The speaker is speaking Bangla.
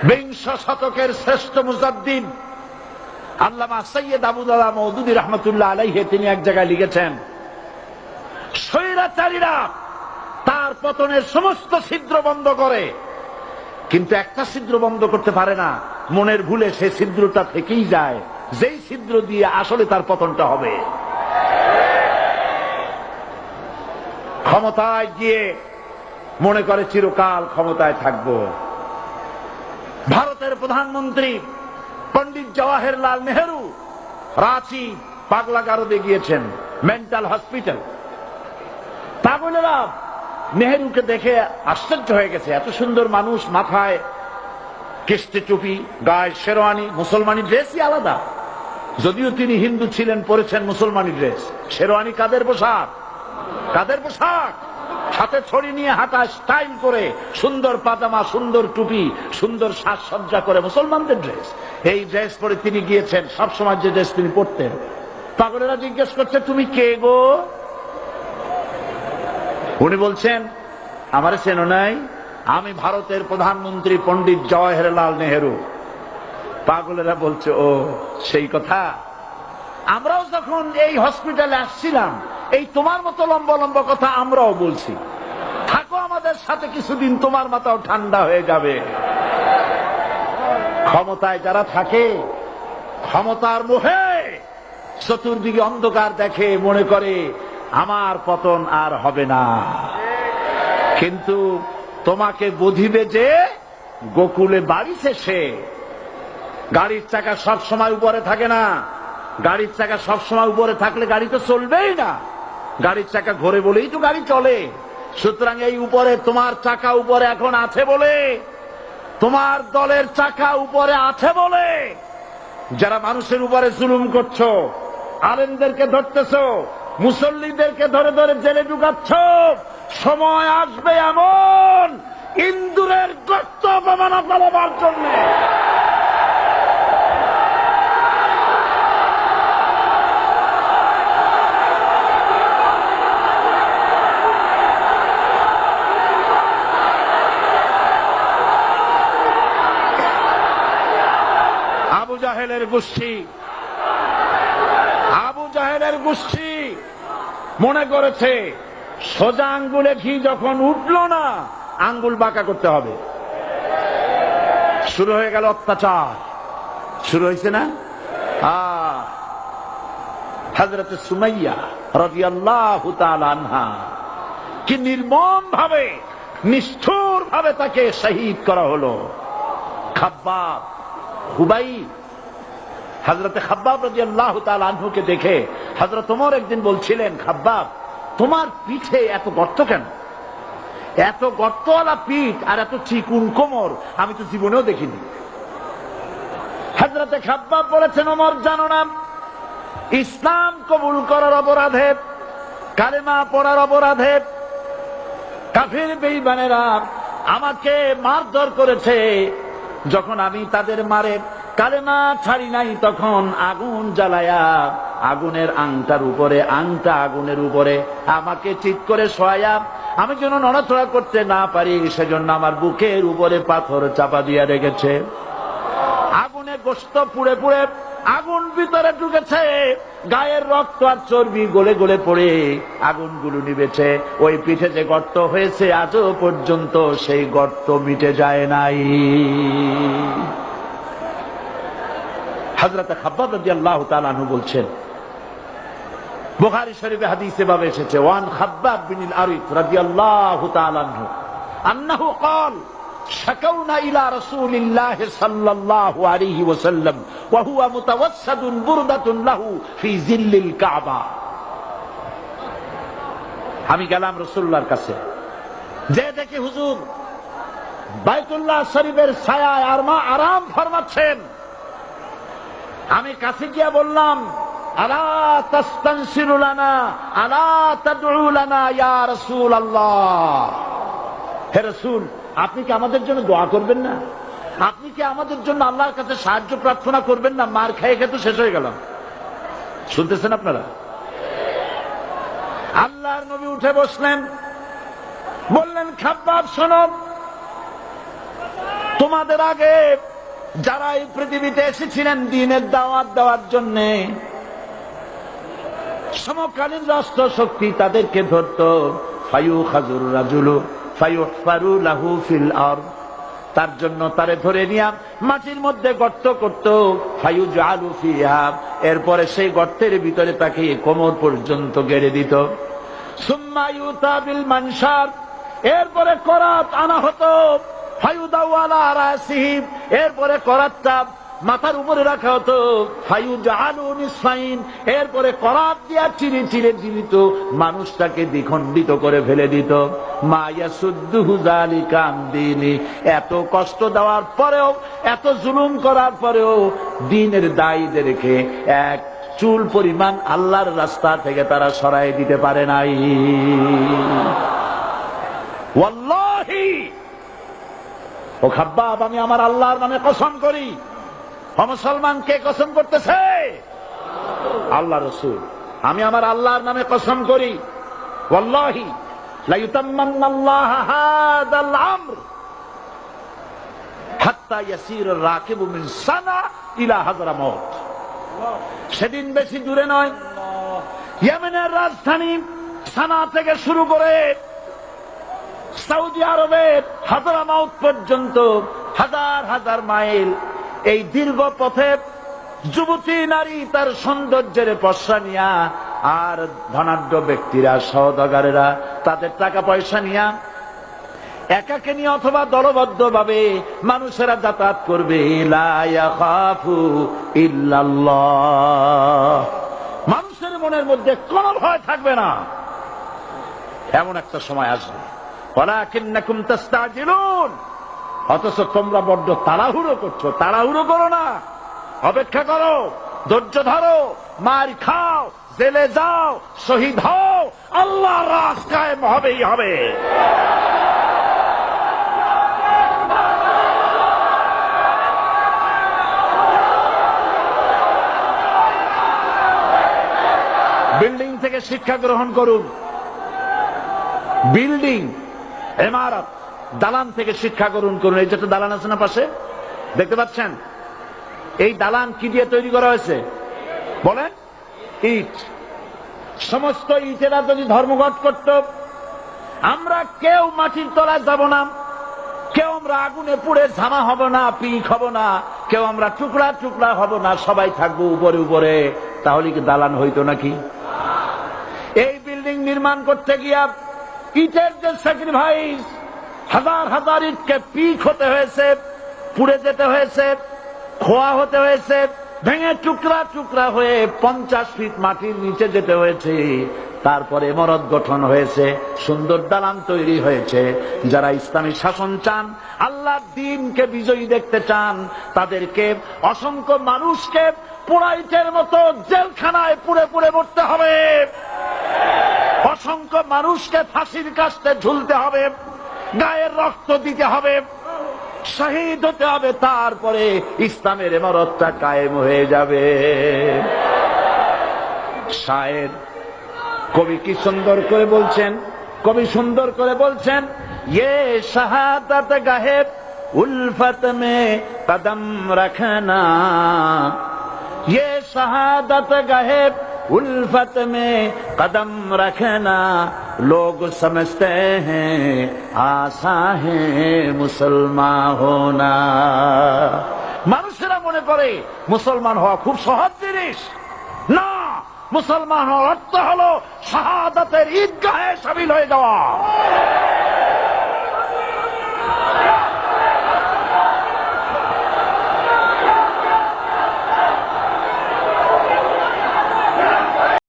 বিংশ শতকের শ্রেষ্ঠ মুজাদ্দিদ আল্লামা সৈয়দ আবুদুল্লাহ মওদুদী রাহমাতুল্লাহ আলাইহি তিনি এক জায়গায় লিখেছেন, স্বৈরাচারীরা তার পতনের সমস্ত ছিদ্র বন্ধ করে, কিন্তু একটা ছিদ্র বন্ধ করতে পারে না, মনের ভুলে সেই ছিদ্রটা থেকেই যায়, যেই ছিদ্র দিয়ে আসলে তার পতনটা হবে। ক্ষমতায় গিয়ে মনে করে চিরকাল ক্ষমতায় থাকবো। ভারতের প্রধানমন্ত্রী পণ্ডিত জওয়াহরলাল নেহেরু রাঁচি পাগলাগারদে গিয়েছেন, মেন্টাল হসপিটাল। পাগলেরা নেহেরুকে দেখে আশ্চর্য হয়ে গেছে, এত সুন্দর মানুষ, মাথায় কিস্তি টুপি, গায়ে শেরওয়ানি, মুসলমানি ড্রেসই আলাদা, যদিও তিনি হিন্দু ছিলেন, পরেছেন মুসলমানি ড্রেস। শেরওয়ানি কাদের পোশাক? কাদের পোশাক? হাতে ছড়ি নিয়ে হাঁটা স্টাইল করে, সুন্দর পাজামা, সুন্দর টুপি, সুন্দর সাজসজ্জা করে, মুসলমানদের ড্রেস। এই ড্রেস পরে তিনি গিয়েছেন, সবসময় যে ড্রেস তিনি পরতেন। পাগলেরা জিজ্ঞেস করছে, তুমি কে গো? উনি বলছেন, আমারে চেনো নাই? আমি ভারতের প্রধানমন্ত্রী পণ্ডিত জওয়াহরলাল নেহেরু। পাগলেরা বলছে, ও সেই কথা। আমরাও যখন এই হসপিটালে আসছিলাম, এই তোমার মতো লম্বা লম্বা কথা আমরাও বলছি, থাকো আমাদের সাথে কিছুদিন, তোমার মাথাও ঠান্ডা হয়ে যাবে। ক্ষমতায় যারা থাকে, ক্ষমতার মোহে চতুর্দিকে অন্ধকার দেখে, মনে করে আমার পতন আর হবে না। কিন্তু তোমাকে বুঝিবে যে গোকুলে বাড়ি শেষে। গাড়ির চাকা সব সময় উপরে থাকে না, গাড়ির চাকা সব সময় উপরে থাকলে গাড়ি তো চলবেই না। গাড়ির চাকা ঘোরে বলেই তো গাড়ি চলে। সুতরাং এই উপরে তোমার চাকা উপরে এখন আছে বলে, তোমার দলের চাকা উপরে আছে বলে যারা মানুষের উপরে জুলুম করছো, আলেমদেরকে ধরতেছো, মুসল্লিদেরকে ধরে ধরে জেলে ঢুকাচ্ছ, সময় আসবে এমন ইন্দুরের গর্ত অপমানা পালাবার জন্য। আবু জাহেলের গোষ্ঠী মনে করেছে সোজা আঙ্গুলে ঘি যখন উঠল না, আঙ্গুল বাঁকা করতে হবে। শুরু হয়ে গেল অত্যাচার, শুরু হয়েছে না? হযরত সুমাইয়া রাদিয়াল্লাহু তাআলা আনহা কি নির্মম ভাবে, নিষ্ঠুর ভাবে তাকে শহীদ করা হলো। খাব্বাব, হুবাইব, হযরত খাব্বাব রাদিয়াল্লাহু তাআলা আনহুকে দেখে হযরত ওমর একদিন বলছিলেন, খাব্বাব তোমার পিঠে এত গর্ত কেন? এত গর্তওয়ালা পিঠ আর এত চিকুন কোমর আমি তো জীবনেও দেখিনি। হযরত খাব্বাব বলেছেন, ওমর জানো না, ইসলাম কবুল করার অপরাধে, কালেমা পড়ার অপরাধে কাফির বেঈমানেরা আমাকে মারধর করেছে। যখন আমি তাদের মারে কালেমা ছাড়ি নাই, তখন আগুন জ্বালায়া আগুনের আংটার উপরে, আংটা আগুনের উপরে আমাকে ঠিক করে শোয়ায়া, আমি যেন নড়াচড়া করতে না পারি সেজন্য আমার বুকের উপরে পাথর চাপা দিয়ে রেখেছে। আগুনে গোশত পুড়ে পুড়ে আগুন ভিতরে ঢুকেছে, গায়ের রক্ত আর চর্বি গলে গলে পড়ে আগুনগুলো নিবেছে। ওই পিঠে যে গর্ত হয়েছে আজও পর্যন্ত সেই গর্ত মিটে যায় নাই। হযরত খাব্বাব রাদিয়াল্লাহু তাআলা আনহু বলছেন, বুখারী শরীফে হাদিসে ভাবে এসেছে, ওয়ান খাব্বাব বিনুল আরিফ রাদিয়াল্লাহু তাআলা আনহু আন্নাহু ক্বাল শাকাউনা ইলা রাসূলিল্লাহ সাল্লাল্লাহু আলাইহি ওয়াসাল্লাম ওয়া হুয়া মুতাওয়াসসাদুন বুরদাতুন লাহু ফি জিল্লিল কাবা। আমি গেলাম রাসূলুল্লাহর কাছে, যে দেখি হুজুর বাইতুল্লাহ শরীফের ছায়ায় আরাম ফরমাচ্ছেন। আমি কাছে গিয়ে বললাম, আলা তাস্তানসিরু লানা আলা তাদউ লানা ইয়া রাসূলুল্লাহ, হে রাসূল আপনি কি আমাদের জন্য দোয়া করবেন না? আপনি কি আমাদের জন্য আল্লাহর কাছে সাহায্য প্রার্থনা করবেন না? মার খেয়ে খেয়ে তো শেষ হয়ে গেলাম। শুনতেছেন আপনারা? আল্লাহর নবী উঠে বসলেন, বললেন, খাব্বাব শোনো, তোমাদের আগে যারা এই পৃথিবীতে এসেছিলেন দ্বীনের দাওয়াত দেওয়ার জন্য, সমকালীন রাষ্ট্র শক্তি তাদেরকে ধরত, ফায়ুখাজুর রাজুলু ফায়ুহফারু লাহু ফিল আরদ, তার জন্য তারে ধরে নিয়া মাটির মধ্যে গর্ত করত, ফায়ুজআলু ফিহা, এরপরে সেই গর্তের ভিতরে তাকে কোমর পর্যন্ত গেড়ে দিত। সুম্মা ইউতা বিল মানশার, এরপরে করাত আনা হতো, ফায়ুদাউ আলা রাসিহি, এরপরে করাতটা মাথার উপরে রাখা হতো, ফায়ুজআলু নিসফাইন, এরপরে করাত দিয়া চিরে চিরে দিত, মানুষটাকে দ্বিখণ্ডিত করে ফেলে দিত। মা ইয়াসুদ্দুহু যালিকা আন দীনি, এত কষ্ট দেওয়ার পরেও, এত জুলুম করার পরেও দ্বীনের দায়ীদেরকে এক চুল পরিমাণ আল্লাহর রাস্তা থেকে তারা সরাই দিতে পারে নাই। ওয়াল্লাহি, ও খাব্বাব, আমি আমার আল্লাহর নামে কসম করি। মুসলমান কে কসম করতেছে? আল্লাহ রাসূল। আমি আমার আল্লাহর নামে কসম করি, ওয়াল্লাহি লা ইউতাম্মান্নাল্লাহু হাযাল আমর হাত্তা ইয়াসিরুর রাকিবু মিন সানা ইলা হাযরামাউত। সেদিন বেশি দূরে নয়, ইয়েমেনের রাজধানী সানা থেকে শুরু করে সৌদি আরবের হাযরামাউত পর্যন্ত হাজার হাজার মাইল, এই দীর্ঘ পথে যুবতী নারী তার সৌন্দর্যের পশ্চা নিয়া, আর ধনাঢ্য ব্যক্তিরা, সওদাগরেরা তাদের টাকা পয়সা নিয়া একাকে নিয়ে অথবা দলবদ্ধ ভাবে মানুষেরা যাতায়াত করবে। লা ইয়াখাফু ইল্লাল্লাহ, মানুষের মনের মধ্যে কোনো ভয় থাকবে না। এমন একটা সময় আসবে, ওয়ালাকিন্নাকুম তাস্তাজিলুন, অথচ তোমরা বড্ড তাড়াহুড়ো করছো। তাড়াহুড়ো করো না, অপেক্ষা করো, ধৈর্য ধরো, মার খাও, জেলে যাও, শহীদ হও, আল্লাহর রাজ কায়েম হবেই হবে। বিল্ডিং থেকে শিক্ষা গ্রহণ করুন। বিল্ডিং, ইমারত, দালান থেকে শিক্ষা গ্রহণ করুন। এই যে একটা দালান আছে না পাশে, দেখতে পাচ্ছেন? এই দালান কি দিয়ে তৈরি করা হয়েছে বলেন? ইট। সমস্ত ইটেরা যদি ধর্মঘট করত, আমরা কেউ মাটির তলায় যাব না, কেউ আমরা আগুনে পুড়ে ঝামা হব না, পিক হব না, কেউ আমরা টুকরা টুকরা হব না, সবাই থাকবো উপরে উপরে, তাহলে কি দালান হইতো নাকি? এই বিল্ডিং নির্মাণ করতে গিয়া ইটের যে স্যাক্রিফাইস, হাজার হাজার ইটকে পিক হতে হয়েছে, পুড়ে যেতে হয়েছে, খোয়া হতে হয়েছে, ভেঙে টুকরা টুকরা হয়ে 50 ফিট মাটির নিচে যেতে হয়েছে, তারপরে ইমারত গঠন হয়েছে, সুন্দর দালান তৈরি হয়েছে। যারা ইসলামী শাসন চান, আল্লাহর দ্বীনকে বিজয়ী দেখতে চান, তাদেরকে অসংখ্য মানুষকে পোড়াইটের মতো জেলখানায় পুড়ে পুড়ে মরতে হবে, অসংখ্য মানুষকে ফাঁসির কাস্তে ঝুলতে হবে, গায়ের রক্ত দিতে হবে, শহীদ হতে হবে, তারপরে ইসলামের ইমারতটা কায়েম হয়ে যাবে। শায়ের, কবি কি সুন্দর করে বলছেন, কবি সুন্দর করে বলছেন, ये शहादत गाहे उल्फत में कदम रखना, ये शहादत गाहे उल्फत में कदम रखना, लोग समझते हैं आसा है मुसलमान होना। মানুষেরা মনে করে মুসলমান হওয়া খুব সহজ জিনিস। না, মুসলমান হওয়ার অর্থ হলো শাহাদাতের ঈদগাহে শামিল হয়ে যাওয়া।